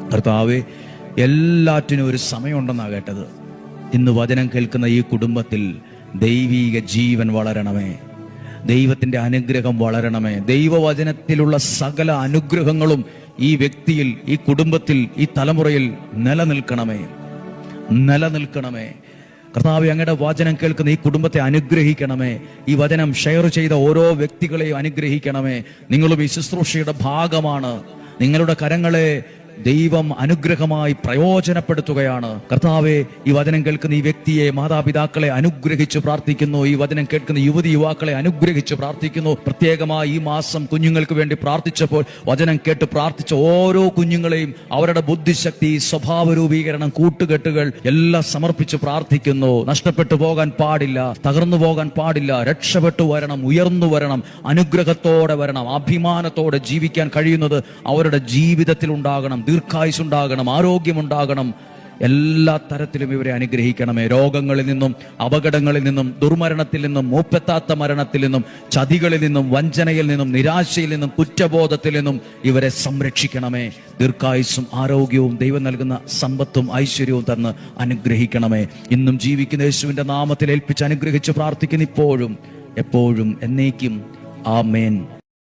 കർത്താവേ, എല്ലാറ്റിനും ഒരു സമയമുണ്ടെന്നാണ് കേട്ടത്. ഇന്ന് വചനം കേൾക്കുന്ന ഈ കുടുംബത്തിൽ ദൈവീക ജീവൻ വളരണമേ, ദൈവത്തിന്റെ അനുഗ്രഹം വളരണമേ. ദൈവവചനത്തിലുള്ള സകല അനുഗ്രഹങ്ങളും ഈ വ്യക്തിയിൽ, ഈ കുടുംബത്തിൽ, ഈ തലമുറയിൽ നിലനിൽക്കണമേ. കർത്താവേ, അങ്ങയുടെ വചനം കേൾക്കുന്ന ഈ കുടുംബത്തെ അനുഗ്രഹിക്കണമേ. ഈ വചനം ഷെയർ ചെയ്ത ഓരോ വ്യക്തികളെയും അനുഗ്രഹിക്കണമേ. നിങ്ങളും ഈ ശുശ്രൂഷയുടെ ഭാഗമാണ്. നിങ്ങളുടെ കരങ്ങളെ ദൈവം അനുഗ്രഹമായി പ്രയോജനപ്പെടുത്തുകയാണ്. കർത്താവെ, ഈ വചനം കേൾക്കുന്ന ഈ വ്യക്തിയെ, മാതാപിതാക്കളെ അനുഗ്രഹിച്ച് പ്രാർത്ഥിക്കുന്നു. ഈ വചനം കേൾക്കുന്ന യുവതി യുവാക്കളെ അനുഗ്രഹിച്ച് പ്രാർത്ഥിക്കുന്നു. പ്രത്യേകമായി ഈ മാസം കുഞ്ഞുങ്ങൾക്ക് വേണ്ടി പ്രാർത്ഥിച്ചപ്പോൾ വചനം കേട്ട് പ്രാർത്ഥിച്ച ഓരോ കുഞ്ഞുങ്ങളെയും അവരുടെ ബുദ്ധിശക്തി, സ്വഭാവ രൂപീകരണം, കൂട്ടുകെട്ടുകൾ എല്ലാം സമർപ്പിച്ച് പ്രാർത്ഥിക്കുന്നു. നഷ്ടപ്പെട്ടു പോകാൻ പാടില്ല, തകർന്നു പോകാൻ പാടില്ല. രക്ഷപ്പെട്ടു വരണം, ഉയർന്നു വരണം, അനുഗ്രഹത്തോടെ വരണം. അഭിമാനത്തോടെ ജീവിക്കാൻ കഴിയുന്നത് അവരുടെ ജീവിതത്തിൽ ഉണ്ടാകണം. ദീർഘായുസ്സുണ്ടാകണം, ആരോഗ്യമുണ്ടാകണം. എല്ലാ തരത്തിലും ഇവരെ അനുഗ്രഹിക്കണമേ. രോഗങ്ങളിൽ നിന്നും, അപകടങ്ങളിൽ നിന്നും, ദുർമരണത്തിൽ നിന്നും, മൂപ്പെത്താത്ത മരണത്തിൽ നിന്നും, ചതികളിൽ നിന്നും, വഞ്ചനയിൽ നിന്നും, നിരാശയിൽ നിന്നും, കുറ്റബോധത്തിൽ നിന്നും ഇവരെ സംരക്ഷിക്കണമേ. ദീർഘായുസ്സും ആരോഗ്യവും ദൈവം നൽകുന്ന സമ്പത്തും ഐശ്വര്യവും തന്ന് അനുഗ്രഹിക്കണമേ. ഇന്നും ജീവിക്കുന്ന യേശുവിന്റെ നാമത്തിൽ ഏൽപ്പിച്ച് അനുഗ്രഹിച്ച് പ്രാർത്ഥിക്കുന്നു, ഇപ്പോഴും എപ്പോഴും എന്നേക്കും. ആമേൻ.